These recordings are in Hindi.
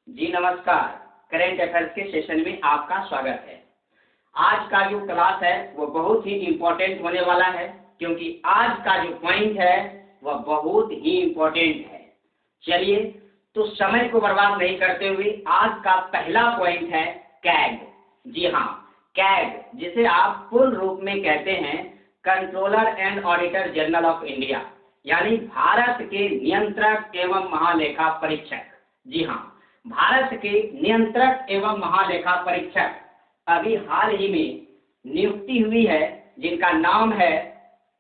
जी नमस्कार। करेंट अफेयर्स के सेशन में आपका स्वागत है। आज का जो क्लास है वो बहुत ही इम्पोर्टेंट होने वाला है, क्योंकि आज का जो पॉइंट है वह बहुत ही इम्पोर्टेंट है। चलिए तो समय को बर्बाद नहीं करते हुए आज का पहला पॉइंट है कैग। जी हाँ, कैग, जिसे आप पूर्ण रूप में कहते हैं controller and auditor general of India, यानी भारत के नियंत्रक एवं महालेखा परीक्षक। जी हाँ, भारत के नियंत्रक एवं महालेखा परीक्षक अभी हाल ही में नियुक्ति हुई है, जिनका नाम है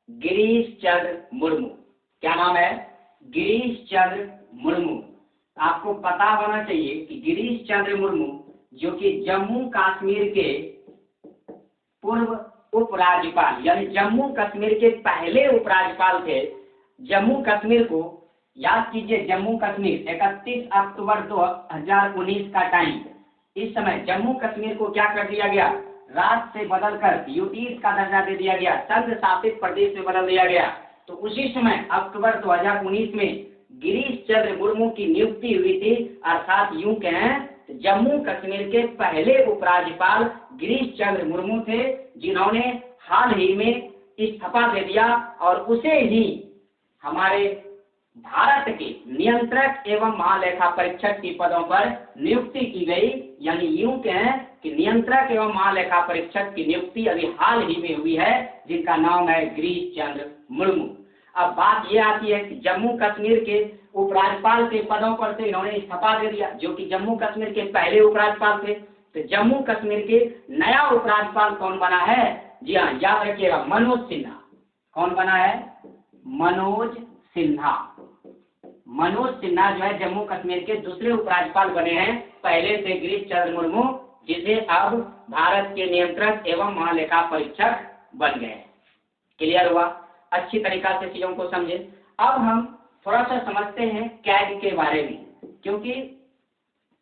गिरीश चंद्र मुर्मू। क्या नाम है? गिरीश चंद्र मुर्मू। आपको पता होना चाहिए कि गिरीश चंद्र मुर्मू, जो कि जम्मू कश्मीर के पूर्व उपराज्यपाल, यानी जम्मू कश्मीर के पहले उपराज्यपाल थे। जम्मू कश्मीर को याद कीजिए, जम्मू कश्मीर 31 अक्टूबर 2019 का टाइम। इस समय जम्मू कश्मीर को क्या कर दिया गया? राज्य से बदलकर यूटीज का दर्जा दे दिया गया, संघ शासित प्रदेश में बदल दिया गया। तो उसी समय अक्टूबर 2019 में गिरीश चंद्र मुर्मू की नियुक्ति हुई थी, अर्थात यूं कहें जम्मू कश्मीर के पहले उपराज्यपाल गिरीश चंद्र मुर्मू थे, जिन्होंने हाल ही में इस्तीफा दे दिया और उसे ही हमारे भारत के नियंत्रक एवं महालेखा परीक्षक की पदों पर नियुक्ति की गई। यानी यूं कहें कि नियंत्रक एवं महालेखा परीक्षक की नियुक्ति अभी हाल ही में हुई है, जिनका नाम है गिरीश चंद्र मुर्मू। अब बात यह आती है कि जम्मू कश्मीर के उपराज्यपाल के पदों पर से इन्होंने इस्तीफा दे दिया, जो कि जम्मू कश्मीर के पहले उपराज्यपाल थे। तो जम्मू कश्मीर के नया उपराज्यपाल कौन बना है? जी हाँ, याद रखिएगा, मनोज सिन्हा। कौन बना है? मनोज सिन्हा। मनोज सिन्हा जो है जम्मू कश्मीर के दूसरे उपराज्यपाल बने हैं, पहले से गिरीश चंद्र मुर्मू, जिसे अब भारत के नियंत्रक एवं महालेखा परीक्षक बन गए। क्लियर हुआ? अच्छी तरीका से चीजों को समझे। अब हम थोड़ा सा समझते हैं कैग के बारे में, क्योंकि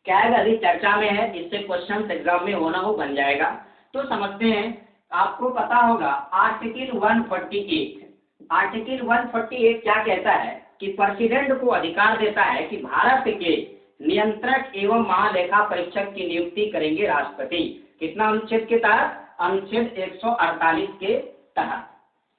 कैग अभी चर्चा में है, इससे क्वेश्चन एग्जाम में होना हो बन जाएगा। तो समझते हैं। आपको पता होगा आर्टिकल 148। आर्टिकल 148 क्या कहता है कि प्रेसिडेंट को अधिकार देता है कि भारत के नियंत्रक एवं महालेखा परीक्षक की नियुक्ति करेंगे राष्ट्रपति। कितना अनुच्छेद के तहत? अनुच्छेद 148 के तहत।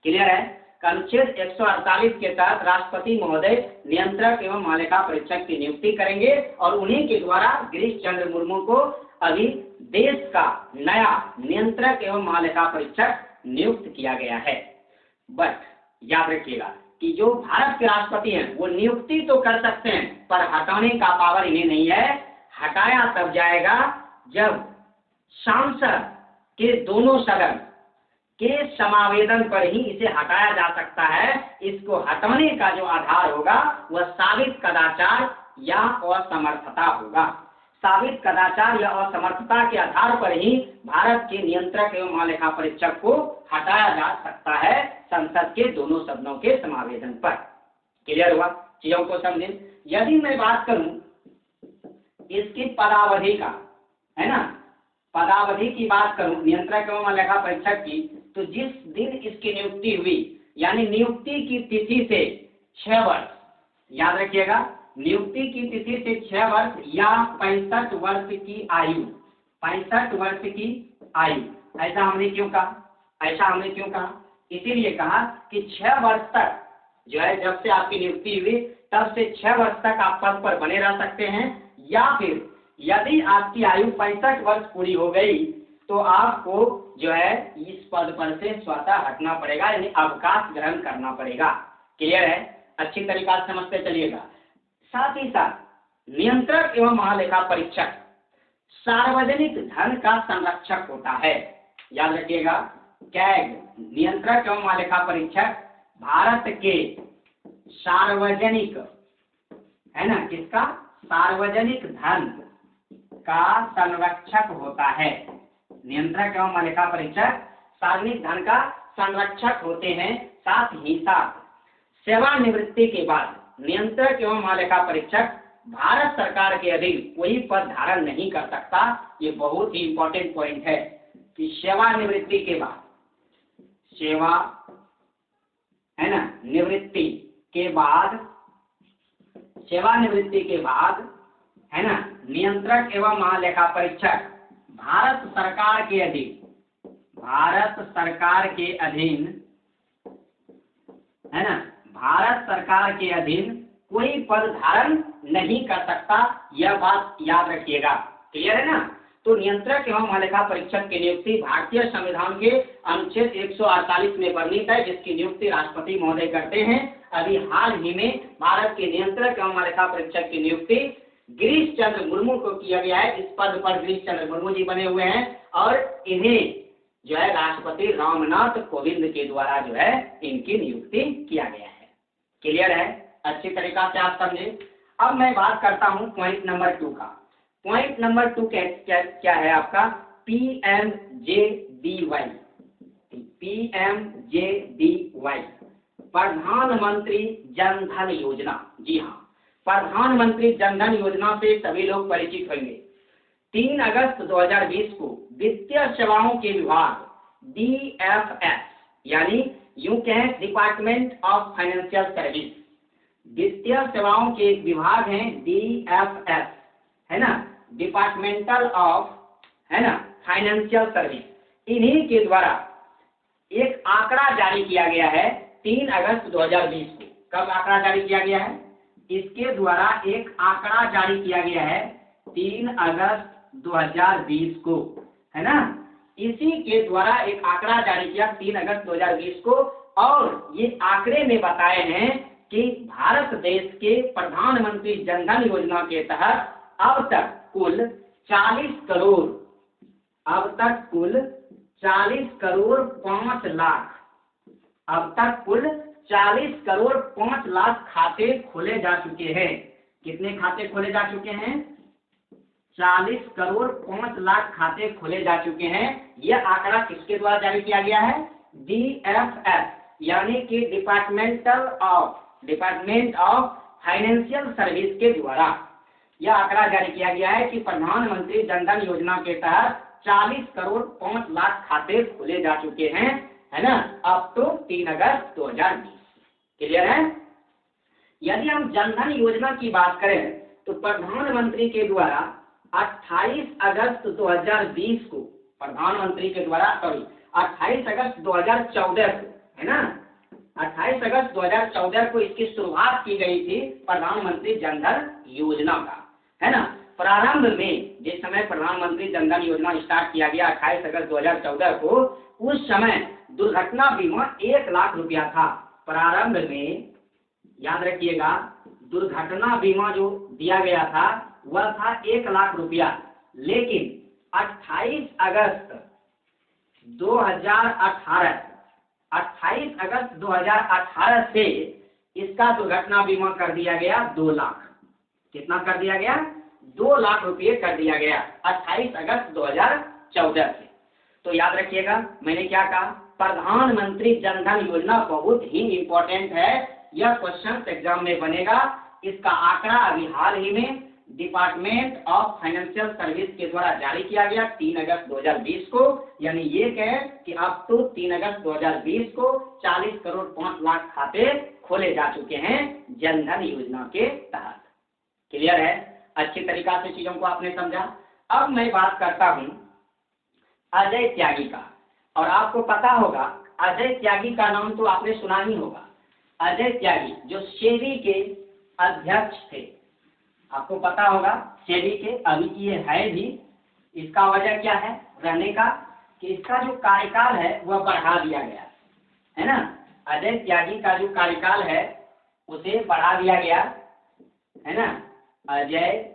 क्लियर है? अनुच्छेद 148 के तहत राष्ट्रपति महोदय नियंत्रक एवं महालेखा परीक्षक की नियुक्ति करेंगे और उन्हीं के द्वारा गिरीश चंद्र मुर्मू को अभी देश का नया नियंत्रक एवं महालेखा परीक्षक नियुक्त किया गया है। बट याद रखिएगा कि जो भारत के राष्ट्रपति हैं वो नियुक्ति तो कर सकते हैं, पर हटाने का पावर इन्हें नहीं है। हटाया तब जाएगा जब संसद के दोनों सदन के समावेदन पर ही इसे हटाया जा सकता है। इसको हटाने का जो आधार होगा वह साबित कदाचार या असमर्थता होगा। साबित कदाचार या असमर्थता के आधार पर ही भारत के नियंत्रक एवं महालेखा परीक्षक को हटाया जा सकता है, संसद के दोनों सदनों के समावेदन पर। क्लियर हुआ? चीजों को समझें। यदि मैं बात करूं इसकी पदावधि का, है ना, पदावधि की बात करूं नियंत्रक एवं महालेखा परीक्षक की, तो जिस दिन इसकी नियुक्ति हुई, यानी नियुक्ति की तिथि से 6 वर्ष, याद रखिएगा, नियुक्ति की तिथि से 6 वर्ष या 65 वर्ष की आयु, 65 वर्ष की आयु। ऐसा हमने क्यों कहा? इसीलिए कहा कि 6 वर्ष तक जो है, जब से आपकी नियुक्ति हुई तब से 6 वर्ष तक आप पद पर बने रह सकते हैं, या फिर यदि आपकी आयु 65 वर्ष पूरी हो गई तो आपको जो है इस पद पर से स्वतः हटना पड़ेगा, यानी अवकाश ग्रहण करना पड़ेगा। क्लियर है? अच्छी तरीका से समझते चलिएगा। साथ ही साथ नियंत्रक एवं महालेखा परीक्षक सार्वजनिक धन का संरक्षक होता है। याद रखिएगा, कैग नियंत्रक एवं महालेखा परीक्षक भारत के सार्वजनिक, है ना, किसका? सार्वजनिक धन का संरक्षक होता है। नियंत्रक एवं महालेखा परीक्षक सार्वजनिक धन का संरक्षक होते हैं। साथ ही साथ सेवानिवृत्ति के बाद नियंत्रक एवं महालेखा परीक्षक भारत सरकार के अधीन कोई पद धारण नहीं कर सकता। ये बहुत ही इंपॉर्टेंट पॉइंट है कि सेवानिवृत्ति के बाद, सेवा, है ना, सेवानिवृत्ति के बाद, है ना, नियंत्रक एवं महालेखा परीक्षक भारत सरकार के अधीन, भारत सरकार के अधीन है ना, भारत सरकार के अधीन कोई पद धारण नहीं कर सकता, यह बात याद रखिएगा। क्लियर है ना। तो नियंत्रक एवं महालेखा परीक्षक की नियुक्ति भारतीय संविधान के अनुच्छेद 148 में वर्णित है, जिसकी नियुक्ति राष्ट्रपति महोदय करते हैं। अभी हाल ही में भारत के नियंत्रक एवं महालेखा परीक्षक की नियुक्ति गिरीश चंद्र मुर्मू को किया गया है। इस पद पर गिरीश चंद्र मुर्मू जी बने हुए हैं और इन्हें जो है राष्ट्रपति रामनाथ कोविंद के द्वारा जो है इनकी नियुक्ति किया गया है। क्लियर है, अच्छी तरीका से आप समझे। अब मैं बात करता हूं पॉइंट नंबर 2 का। पॉइंट नंबर 2 क्या है आपका? PMJDY, PMJDY प्रधानमंत्री जन धन योजना। जी हाँ, प्रधानमंत्री जन धन योजना से सभी लोग परिचित होंगे। 3 अगस्त 2020 को वित्तीय सेवाओं के विभाग DFS यानी यूं कहें डिपार्टमेंट ऑफ फाइनेंशियल सर्विस, वित्तीय सेवाओं के एक विभाग हैं DFS है ना, डिपार्टमेंटल ऑफ है ना फाइनेंशियल सर्विस, इन्हीं के द्वारा एक आंकड़ा जारी किया गया है 3 अगस्त 2020 को। कब आंकड़ा जारी किया गया है? इसके द्वारा एक आंकड़ा जारी किया गया है 3 अगस्त 2020 को, है ना। इसी के द्वारा एक आंकड़ा जारी किया 3 अगस्त 2020 को, और ये आंकड़े में बताए हैं कि भारत देश के प्रधानमंत्री जन धन योजना के तहत अब तक कुल 40 करोड़, अब तक कुल 40 करोड़ 5 लाख, अब तक कुल 40 करोड़ 5 लाख खाते खोले जा चुके हैं। कितने खाते खोले जा चुके हैं? 40 करोड़ 5 लाख खाते खोले जा चुके हैं। यह आंकड़ा किसके द्वारा जारी किया गया है? DFS यानी कि डिपार्टमेंट ऑफ फाइनेंशियल सर्विस के द्वारा यह आंकड़ा जारी किया गया है कि प्रधानमंत्री जन धन योजना के तहत 40 करोड़ 5 लाख खाते खोले जा चुके हैं, है ना, अब तो 3 अगस्त 2020। क्लियर है। यदि हम जन धन योजना की बात करें तो प्रधानमंत्री के द्वारा 28 अगस्त 2020 को प्रधानमंत्री के द्वारा 28 अगस्त 2014 को, है ना, 28 अगस्त 2014 को इसकी शुरुआत की गई थी प्रधानमंत्री जन धन योजना का, है ना। प्रारंभ में जिस समय प्रधानमंत्री जन धन योजना स्टार्ट किया गया 28 अगस्त 2014 को, उस समय दुर्घटना बीमा 1 लाख रुपया था। प्रारंभ में याद रखिएगा, दुर्घटना बीमा जो दिया गया था वह था 1 लाख रुपया, लेकिन 28 अगस्त 2018 से इसका दुर्घटना बीमा कर दिया गया 2 लाख। कितना कर दिया गया? 2 लाख रुपये कर दिया गया 28 अगस्त 2014 से। तो याद रखिएगा मैंने क्या कहा, प्रधानमंत्री जन धन योजना बहुत ही इंपॉर्टेंट है, यह क्वेश्चन एग्जाम में बनेगा। इसका आंकड़ा अभी हाल ही में डिपार्टमेंट ऑफ फाइनेंशियल सर्विस के द्वारा जारी किया गया 3 अगस्त 2020 को, यानी ये कहे कि अब तो 3 अगस्त 2020 को 40 करोड़ 5 लाख खाते खोले जा चुके हैं जन धन योजना के तहत। क्लियर है, अच्छी तरीका से चीजों को आपने समझा। अब मैं बात करता हूं अजय त्यागी का, और आपको पता होगा अजय त्यागी का नाम तो आपने सुना ही होगा। अजय त्यागी जो सेबी के अध्यक्ष थे, आपको पता होगा सेबी के, अभी ये है भी। इसका वजह क्या है रहने का कि इसका जो कार्यकाल है वह बढ़ा दिया गया, है ना। अजय त्यागी का जो कार्यकाल है उसे बढ़ा दिया गया, है ना। अजय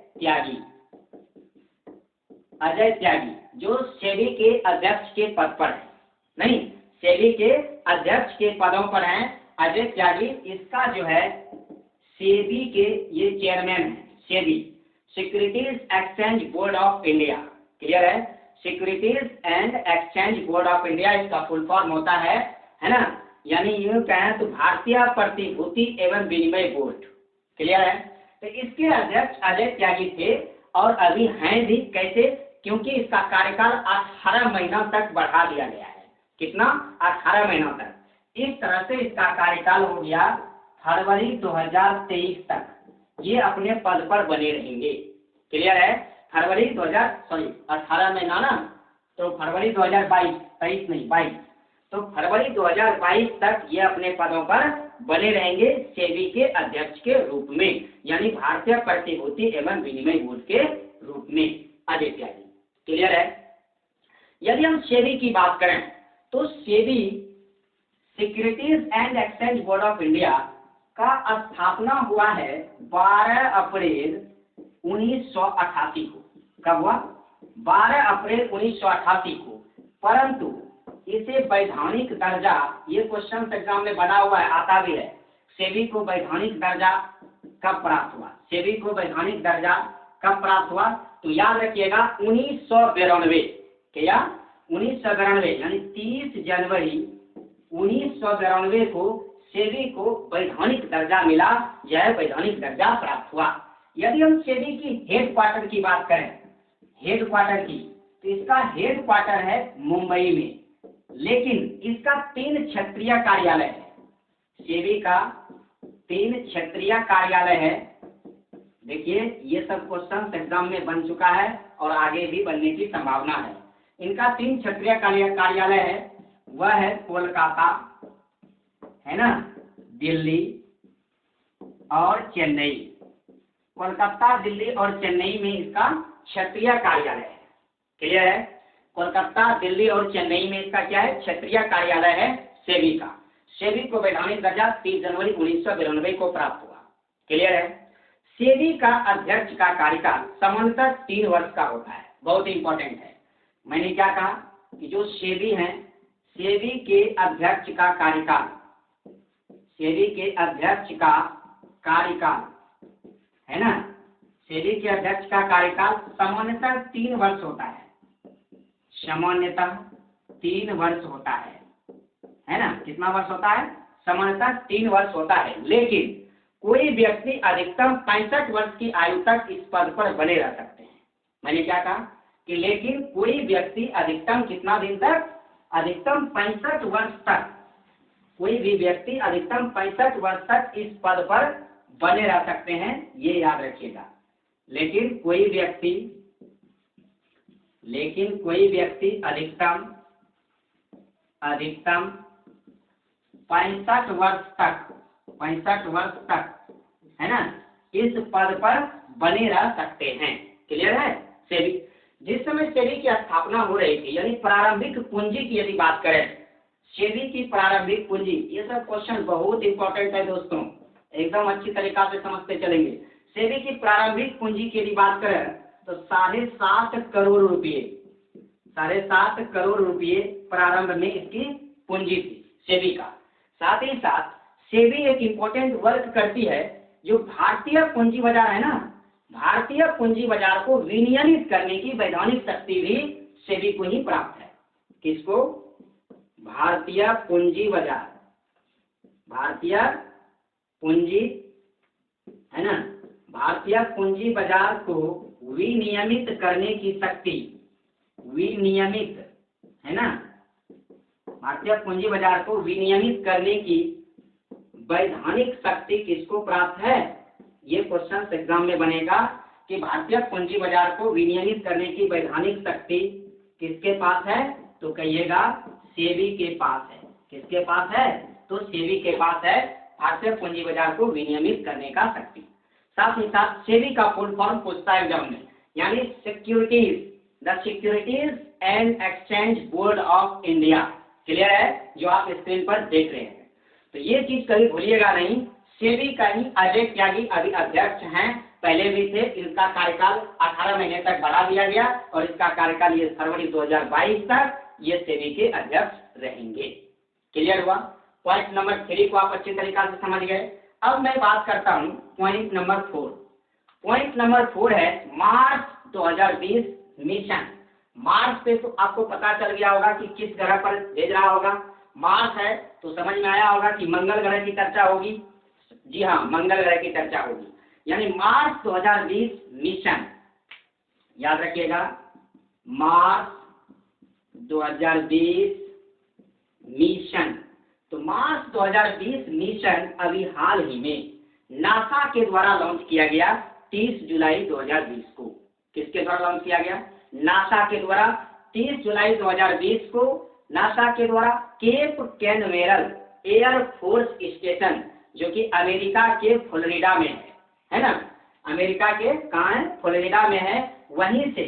त्यागी जो सेबी के अध्यक्ष के पद पर है, नहीं, सेबी के अध्यक्ष के पदों पर हैं अजय त्यागी। इसका जो है सेबी के ये चेयरमैन है, SEBI securities exchange board of India. Clear है, securities and exchange board of India इसका फुल फॉर्म होता है ना, यानी यूं कहें तो भारतीय प्रतिभूति एवं विनिमय बोर्ड। क्लियर है। तो इसके अध्यक्ष अजय त्यागी थे और अभी हैं भी। कैसे? क्योंकि इसका कार्यकाल 18 महीना तक बढ़ा दिया गया है। कितना? 18 महीना तक। इस तरह से इसका कार्यकाल हो गया फरवरी 2023 तक ये अपने पद पर बने रहेंगे। क्लियर है? फरवरी 18 में ना, तो फरवरी 2022, 23 नहीं 22, तो फरवरी 2022 तक ये अपने पदों पर बने रहेंगे सेबी के अध्यक्ष के रूप में, यानी भारतीय प्रतिभूति एवं विनिमय बोर्ड के रूप में। आदित्य जी, क्लियर है? यदि हम सेबी की बात करें तो SEBI securities and exchange board of India का स्थापना हुआ है 12 अप्रैल 1988 को। कब हुआ? 12 अप्रैल 1988 को। परंतु इसे वैधानिक दर्जा, ये क्वेश्चन एग्जाम में बना हुआ है, आता भी है, सेबी को वैधानिक दर्जा कब प्राप्त हुआ? सेबी को वैधानिक दर्जा कब प्राप्त हुआ? तो याद रखिएगा 1992, क्या 1992, यानी 30 जनवरी 1992 को सेबी को वैधानिक दर्जा मिला, यह वैधानिक दर्जा प्राप्त हुआ। यदि हम सेबी की हेड क्वार्टर की बात करें, हेड क्वार्टर की, तो इसका हेड क्वार्टर है मुंबई में, लेकिन इसका 3 क्षेत्रीय कार्यालय है। सेबी का 3 क्षेत्रीय कार्यालय है। देखिए ये सब क्वेश्चन एग्जाम में बन चुका है और आगे भी बनने की संभावना है। इनका 3 क्षेत्रीय कार्यालय है, वह है कोलकाता, है ना, दिल्ली और चेन्नई। कोलकाता, दिल्ली और चेन्नई में इसका क्षेत्रीय कार्यालय है। क्लियर है? कोलकाता, दिल्ली और चेन्नई में इसका क्या है? क्षेत्रीय कार्यालय है सेबी का। सेबी को वैधानिक दर्जा 30 जनवरी 1992 को प्राप्त हुआ। क्लियर है? सेबी का अध्यक्ष का कार्यकाल सामान्यतः 3 वर्ष का होता है। बहुत इंपॉर्टेंट है। मैंने क्या कहा कि जो सेबी है, सेबी के अध्यक्ष का कार्यकाल, सेबी के अध्यक्ष का कार्यकाल, है ना, सेबी के अध्यक्ष का कार्यकाल सामान्यतः 3 वर्ष होता है। सामान्यतः 3 वर्ष होता है ना? कितना वर्ष होता है? सामान्यतः 3 वर्ष होता है। लेकिन कोई व्यक्ति अधिकतम 65 वर्ष की आयु तक इस पद पर बने रह सकते हैं। मैंने क्या कहा कि लेकिन कोई व्यक्ति अधिकतम कितना दिन तक? अधिकतम 65 वर्ष तक, कोई भी व्यक्ति अधिकतम 65 वर्ष तक इस पद पर बने रह सकते हैं, ये याद रखिएगा। लेकिन कोई व्यक्ति अधिकतम 65 वर्ष तक, है ना, इस पद पर बने रह सकते हैं। क्लियर है? सेबी, जिस समय सेबी की स्थापना हो रही थी, यानी प्रारंभिक पूंजी की यदि बात करें, सेबी की प्रारंभिक पूंजी, ये सब क्वेश्चन बहुत इंपॉर्टेंट है दोस्तों, एकदम अच्छी तरीका से समझते चलेंगे। सेबी की प्रारंभिक पूंजी की यदि बात करें तो 7.5 करोड़ रुपये, 7.5 करोड़ रुपये प्रारंभ में इसकी पूंजी थी सेबी का। साथ ही साथ सेबी एक इंपॉर्टेंट वर्क करती है, जो भारतीय पूंजी बाजार है ना, भारतीय पूंजी बाजार को विनियमित करने की वैधानिक शक्ति भी सेबी को ही प्राप्त है। किसको? भारतीय पूंजी बाजार, भारतीय पूंजी, है ना, भारतीय पूंजी बाजार को विनियमित करने की शक्ति, विनियमित, है ना, भारतीय पूंजी बाजार को विनियमित करने की वैधानिक शक्ति किसको प्राप्त है? ये क्वेश्चन एग्जाम में बनेगा कि भारतीय पूंजी बाजार को विनियमित करने की वैधानिक शक्ति किसके पास है? तो कहिएगा सेबी के पास है। किसके पास है? तो सेबी के पास है भारतीय पूंजी बाजार को विनियमित करने का शक्ति। साथ ही साथ सेबी का फुल फॉर्म पूछता है एग्जाम में, यानी securities, the securities and exchange board of India. Clear है? जो आप स्क्रीन पर देख रहे हैं। तो ये चीज कभी भूलिएगा नहीं। सेबी का ही अजय त्यागी अभी अध्यक्ष हैं, पहले भी थे। इनका कार्यकाल 18 महीने तक बढ़ा दिया गया और इसका कार्यकाल ये फरवरी 2022 तक ये सेबी के अध्यक्ष रहेंगे। क्लियर हुआ? पॉइंट नंबर 3 को आप अच्छी तरीका से समझ गए। अब मैं बात करता हूँ पॉइंट नंबर 4। पॉइंट नंबर 4 है मार्च 2020 मिशन। मार्स पे तो आपको पता चल गया होगा कि किस ग्रह पर भेज रहा होगा। मार्स है तो समझ में आया होगा कि मंगल ग्रह की चर्चा होगी। जी हाँ, मंगल ग्रह की चर्चा होगी, यानी मार्च 2020 मिशन। याद रखिएगा, मार्च 2020 मिशन। तो मार्च 2020 मिशन अभी हाल ही में नासा के द्वारा लॉन्च किया गया 30 जुलाई 2020 को। किसके द्वारा लॉन्च किया गया? नासा के द्वारा 30 जुलाई 2020 को नासा के द्वारा Cape Canaveral air force station, जो कि अमेरिका के फ्लोरिडा में है ना, अमेरिका के कहाँ है? फ्लोरिडा में है। वहीं से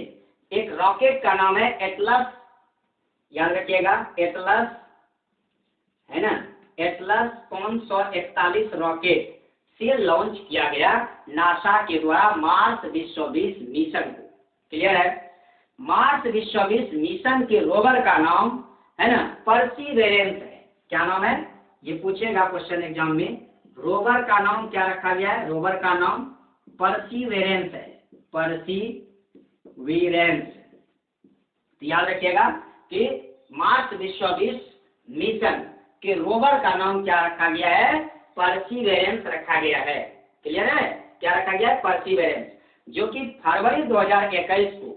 एक रॉकेट का नाम है एटलस, याद रखिएगा एटलस, है ना, एटलस 541 रॉकेट से लॉन्च किया गया नासा के द्वारा मार्स 2020 मिशन को। क्लियर है? मार्स 2020 मिशन के रोवर का नाम है ना परसीवेरेंस है। क्या नाम है? ये पूछेगा क्वेश्चन एग्जाम में। रोवर का नाम क्या रखा गया है? रोवर का नाम परसीवेरेंस है, परसीवेरेंस। तो याद रखिएगा कि मार्स 2020 मिशन के रोवर का नाम क्या रखा गया है? परसीवेरेंस रखा गया है। क्लियर है? क्या रखा गया है? परसीवेरेंस, जो कि फरवरी 2021 को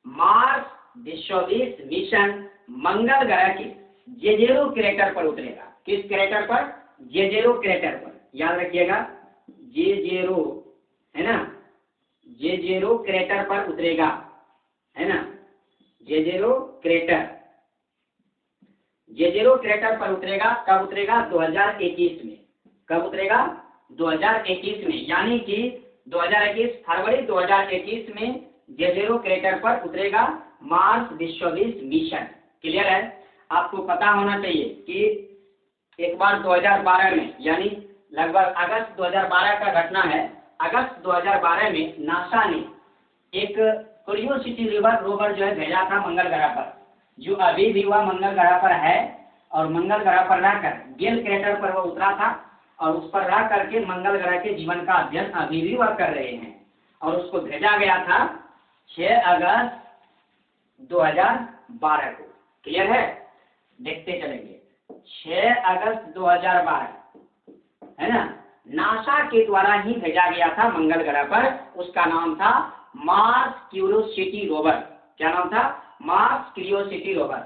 मार्स 2020 मिशन मंगल ग्रह के जेजेरो क्रेटर पर उतरेगा। किस क्रेटर पर? जेजेरो क्रेटर पर। याद रखिएगा जेजेरो, है ना, जेजेरो क्रेटर पर उतरेगा, है ना, जेजेरो क्रेटर, जेजेरो क्रेटर पर उतरेगा। कब उतरेगा? 2021 में। कब उतरेगा? 2021 में, यानी कि 2021 फरवरी 2021 में जेजेरो क्रेटर पर उतरेगा मार्स 2020 मिशन। क्लियर है? आपको पता होना चाहिए कि एक बार 2012 में, यानी लगभग अगस्त 2012 का घटना है। अगस्त 2012 में नासा ने एक क्यूरियोसिटी रोवर जो है भेजा था मंगल ग्रह पर, जो अभी भी वह मंगल ग्रह पर है। और मंगल ग्रह पर रहकर गेल क्रेटर पर वह उतरा था और उस पर रह करके मंगल ग्रह के जीवन का अध्ययन अभी भी वह कर रहे हैं। और उसको भेजा गया था 6 अगस्त 2012 को। क्लियर है? देखते चलेंगे। 6 अगस्त 2012, है ना, नासा के द्वारा ही भेजा गया था मंगल ग्रह पर। उसका नाम था मार्स क्यूरियोसिटी रोवर। क्या नाम था? Mars curiosity rover.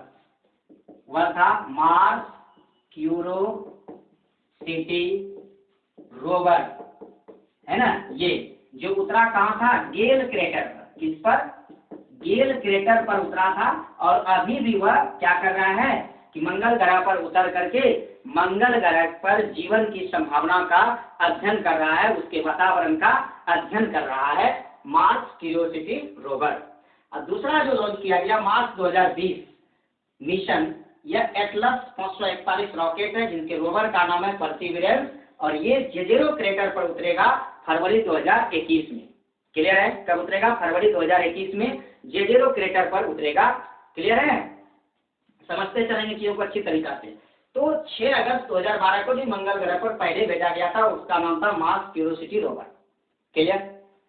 वह था मार्स क्यूरियोसिटी रोवर, है ना। ये जो उतरा कहाँ था? गेल क्रेटर पर। किस पर? गेल क्रेटर पर उतरा था। और अभी भी वह क्या कर रहा है कि मंगल ग्रह पर उतर करके मंगल ग्रह पर जीवन की संभावना का अध्ययन कर रहा है, उसके वातावरण का अध्ययन कर रहा है मार्स क्यूरियोसिटी रोवर। और दूसरा जो लॉन्च किया गया मार्च 2020 मिशन, यह एटलस 541 रॉकेट है, जिनके रोवर का नाम है परसीवेरेंस। और ये जेजेरो क्रेटर पर उतरेगा फरवरी 2021 में। क्लियर है? कब उतरेगा? फरवरी 2021 में जेजेरो क्रेटर पर उतरेगा। क्लियर है? समझते चलेंगे चीजों को अच्छी तरीका से। तो 6 अगस्त 2012 को भी मंगल ग्रह पर पहले भेजा गया था, उसका नाम था Mars curiosity rover. Clear?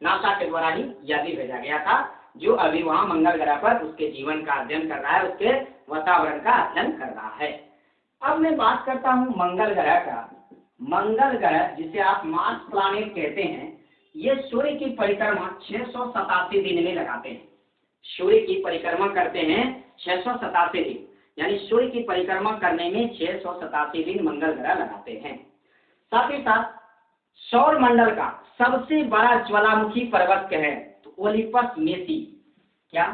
NASA के द्वारा ही यह भी भेजा गया था, जो अभी वहां मंगल ग्रह पर उसके जीवन का अध्ययन कर रहा है, उसके वातावरण का अध्ययन कर रहा है। अब मैं बात करता हूं मंगल ग्रह का। मंगल ग्रह, जिसे आप मार्स प्लैनेट कहते हैं, ये सूर्य की परिक्रमा 687 दिन में लगाते हैं। सूर्य की परिक्रमा करते हैं 687 दिन, यानी सूर्य की परिक्रमा करने में 687 दिन मंगल ग्रह लगाते हैं। साथ ही साथ सौर मंडल का सबसे बड़ा ज्वालामुखी पर्वत क्या है? तो ओलिपस मेसी। क्या?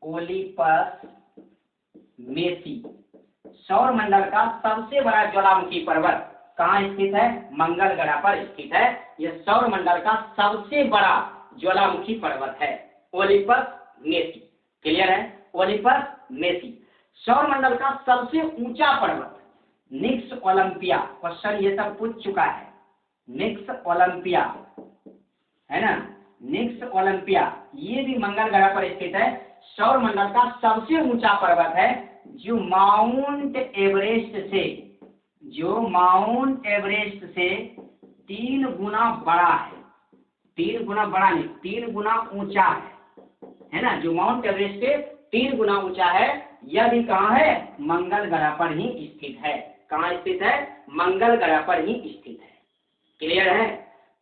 ओलिपस मेसी सौर मंडल का सबसे बड़ा ज्वालामुखी पर्वत कहाँ स्थित है? मंगल ग्रह पर स्थित है। यह सौर मंडल का सबसे बड़ा ज्वालामुखी पर्वत है, ओलिपस मेसी। क्लियर है? ओलिपस मेसी सौर मंडल का सबसे ऊंचा पर्वत निक्स ओलंपिया। क्वेश्चन ये सब पूछ चुका है। निक्स ओलंपिया, है ना, निक्स ओलंपिया, ये भी मंगल ग्रह पर स्थित है। सौर मंडल का सबसे ऊंचा पर्वत है, जो माउंट एवरेस्ट से 3 गुना बड़ा है। 3 गुना बड़ा नहीं, 3 गुना ऊंचा है ना, जो माउंट एवरेस्ट से 3 गुना ऊंचा है। यह भी कहाँ है? मंगल ग्रह पर ही स्थित है। कहाँ स्थित है? मंगल ग्रह पर ही स्थित है। क्लियर है?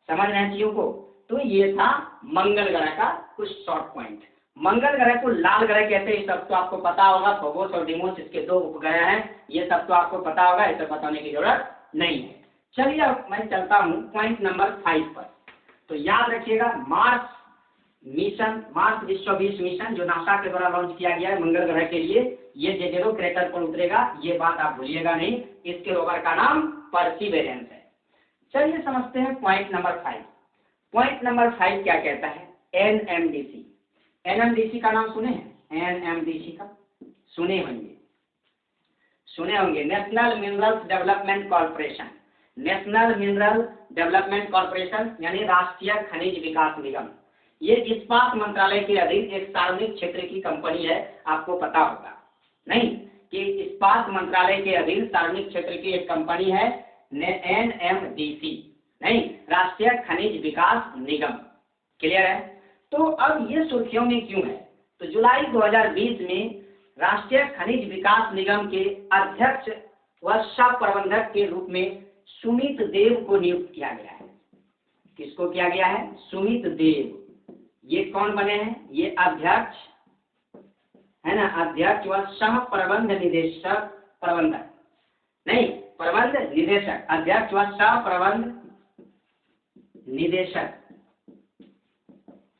समझ रहे हैं चीजों को? तो ये था मंगल ग्रह का कुछ शॉर्ट पॉइंट। मंगल ग्रह को लाल ग्रह कहते हैं, ये सब तो आपको पता होगा। फोबोस और डिमोस इसके 2 उपग्रह हैं, ये सब तो आपको पता होगा, इसे बताने की जरूरत नहीं है। चलिए अब मैं चलता हूँ पॉइंट नंबर 5 पर। तो याद रखिएगा, मार्स मिशन, मार्स 2020 मिशन जो नासा के द्वारा लॉन्च किया गया है मंगल ग्रह के लिए, ये जेजेरो क्रेटर पर उतरेगा, ये बात आप भूलिएगा नहीं। इसके रोवर का नाम परसिवेरेंस है। चलिए समझते हैं पॉइंट नंबर 5। पॉइंट नंबर 5 क्या कहता है? एनएमडीसी। एनएमडीसी का नाम सुने हैं? एनएमडीसी का सुने होंगे, national minerals development corporation. National mineral development corporation यानी राष्ट्रीय खनिज विकास निगम। ये इस्पात मंत्रालय के अधीन एक सार्वजनिक क्षेत्र की कंपनी है। आपको पता होगा नहीं कि इस्पात मंत्रालय के अधीन सार्वजनिक क्षेत्र की एक कंपनी है एनएमडीसी, नहीं, राष्ट्रीय खनिज विकास निगम। क्लियर है? तो अब ये सुर्खियों में क्यों है? तो जुलाई 2020 में राष्ट्रीय खनिज विकास निगम के अध्यक्ष व सह प्रबंधक के रूप में सुमित देव को नियुक्त किया गया है। किसको किया गया है? सुमित देव। ये कौन बने हैं? ये अध्यक्ष है ना, अध्यक्ष व सह प्रबंध निदेशक, प्रबंधक नहीं, प्रबंध निदेशक, अध्यक्ष व सह प्रबंध निदेशक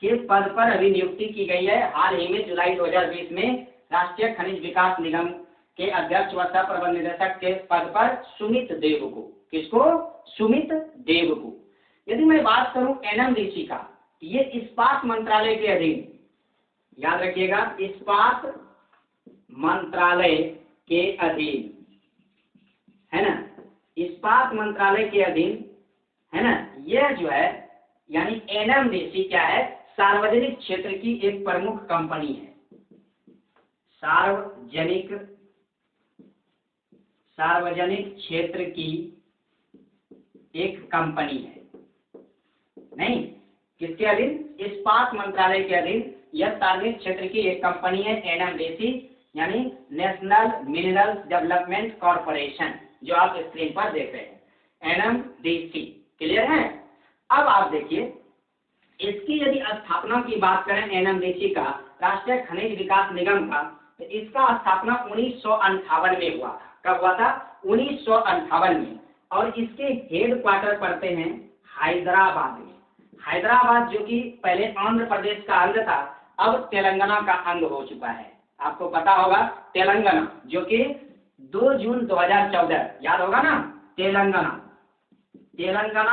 के पद पर अभी नियुक्ति की गई है। हाल ही में जुलाई 2020 में राष्ट्रीय खनिज विकास निगम के अध्यक्ष व सह प्रबंध निदेशक के पद पर सुमित देव को। किसको? सुमित देव को। यदि मैं बात करूं एनएमडीसी का, ये इस्पात मंत्रालय के अधीन, याद रखिएगा, इस्पात मंत्रालय के अधीन है ना, इस्पात मंत्रालय के अधीन है ना, यह जो है यानी एनएमडीसी क्या है? सार्वजनिक क्षेत्र की एक प्रमुख कंपनी है। सार्वजनिक क्षेत्र की एक कंपनी है, नहीं, किसके अधीन? इस्पात मंत्रालय के अधीन यह सार्वजनिक क्षेत्र की एक कंपनी है एनएमडीसी यानी नेशनल मिनरल्स डेवलपमेंट कॉर्पोरेशन, जो आप स्क्रीन पर देख रहे हैं, एनएमडीसी। क्लियर है? अब आप देखिए, इसकी यदि स्थापना की बात करें एनएमडीसी का, राष्ट्रीय खनिज विकास निगम का, तो इसका स्थापना 1958 में हुआ था। कब हुआ था? 1958 में। और इसके हेड क्वार्टर पड़ते हैं हैदराबाद में। हैदराबाद जो कि पहले आंध्र प्रदेश का अंग था, अब तेलंगाना का अंग हो चुका है। आपको पता होगा तेलंगाना, जो कि 2 जून 2014, याद होगा ना, तेलंगाना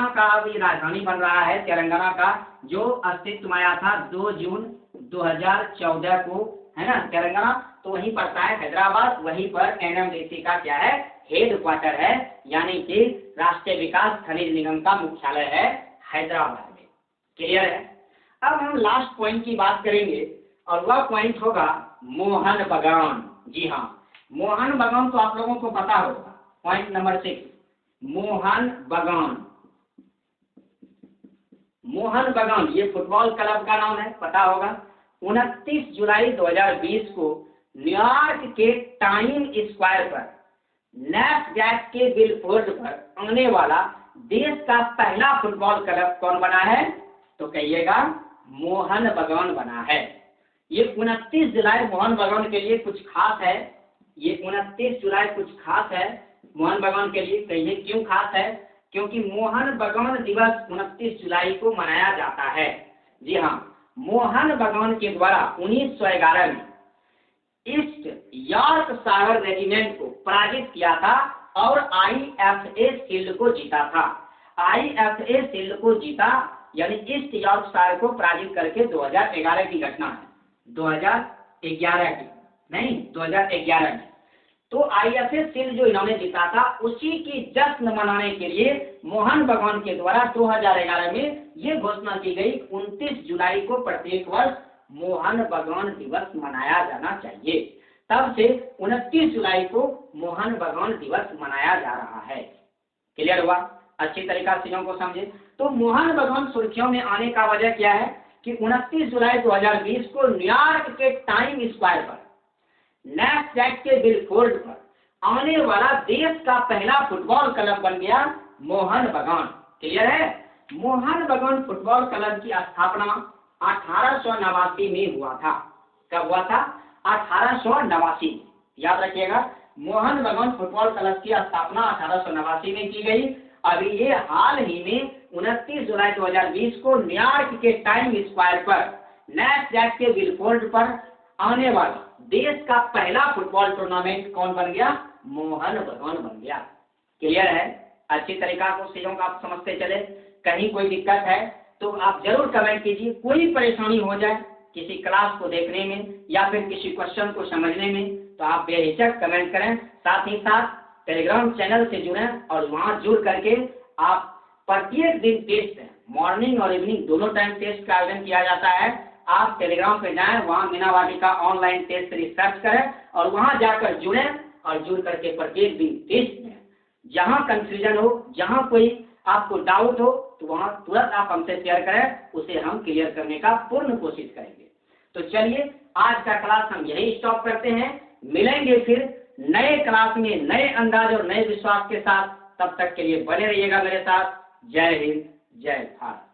का अभी राजधानी बन रहा है। तेलंगाना का जो अस्तित्व में आया था 2 जून 2014 को, है ना, तेलंगाना, तो वहीं पड़ता है हैदराबाद। वहीं पर एनएमडीसी का क्या है? हेड क्वार्टर है, यानी कि राष्ट्रीय विकास खनिज निगम का मुख्यालय है हैदराबाद में। क्लियर है? अब हम लास्ट पॉइंट की बात करेंगे और वह पॉइंट होगा मोहन बागान। जी हाँ, मोहन बागान तो आप लोगों को पता होगा। पॉइंट नंबर 6, मोहन बागान। मोहन बागान ये फुटबॉल क्लब का नाम है, पता होगा। 29 जुलाई 2020 को न्यूयॉर्क के टाइम स्क्वायर पर नैसडैक के बिलबोर्ड पर आने वाला देश का पहला फुटबॉल क्लब कौन बना है? तो कहिएगा मोहन बागान बना है। ये 29 जुलाई मोहन बागान के लिए कुछ खास है। ये 29 जुलाई कुछ खास है मोहन बागान के लिए। कहिए क्यों खास है? क्योंकि मोहन बागान दिवस 29 जुलाई को मनाया जाता है। जी हाँ, मोहन बागान के द्वारा 1911 में ईस्ट यॉर्कशायर रेजिमेंट को पराजित किया था और आईएफए शील्ड को जीता था। आईएफए शील्ड को जीता यानी ईस्ट यॉर्कशायर को पराजित करके 2011 की घटना है। 2011 की नहीं, 2011 में तो आईएफए शील्ड जो इन्होंने जीता था, उसी की जश्न मनाने के लिए मोहन बागान के द्वारा 2011 में ये घोषणा की गई 29 जुलाई को प्रत्येक वर्ष मोहन बागान दिवस मनाया जाना चाहिए। तब से 29 जुलाई को मोहन बागान दिवस मनाया जा रहा है। क्लियर हुआ? अच्छी तरीका से चीजों को समझे। तो मोहन बागान सुर्खियों में आने का वजह क्या है कि 29 जुलाई 2020 को न्यूयॉर्क के टाइम स्क्वायर पर नैसडैक के बिलबोर्ड पर आने वाला देश का पहला फुटबॉल क्लब बन गया मोहन बागान। क्लियर है? मोहन बागान फुटबॉल क्लब की स्थापना 1889 में हुआ था। कब हुआ था? 1889। याद रखिएगा, मोहन बागान फुटबॉल क्लब की स्थापना 1889 में की गई। अभी ये हाल ही में 29 जुलाई 2020 को न्यूयॉर्क के टाइम स्क्वायर पर नैशदैट के बिलबोर्ड पर आने वाला देश का पहला फुटबॉल टूर्नामेंट कौन बन गया? मोहन बगान बन गया। क्लियर है? अच्छी तरीका को चीजों का आप समझते चले। कहीं कोई दिक्कत है तो आप जरूर कमेंट कीजिए। कोई परेशानी हो जाए किसी क्लास को देखने में या फिर किसी क्वेश्चन को समझने में तो आप बेहिचक कमेंट करें। साथ ही साथ टेलीग्राम चैनल से जुड़ें और वहां जुड़ करके आप प्रत्येक दिन टेस्ट मॉर्निंग और इवनिंग दोनों टाइम टेस्ट का आयोजन किया जाता है। आप टेलीग्राम पे जाएं, वहां मीना वाटिका ऑनलाइन टेस्ट सीरीज सर्च करें और वहां जाकर जुड़ें और जुड़ करके प्रत्येक दिन टेस्ट में जहां कंफ्यूजन हो, जहां कोई आपको डाउट हो तो वहां तुरंत आप हमसे शेयर करें, उसे हम क्लियर करने का पूर्ण कोशिश करेंगे। तो चलिए आज का क्लास हम यही स्टॉप करते हैं। मिलेंगे फिर नए क्लास में नए अंदाज और नए विश्वास के साथ। तब तक के लिए बने रहिएगा मेरे साथ। जय हिंद, जय भारत।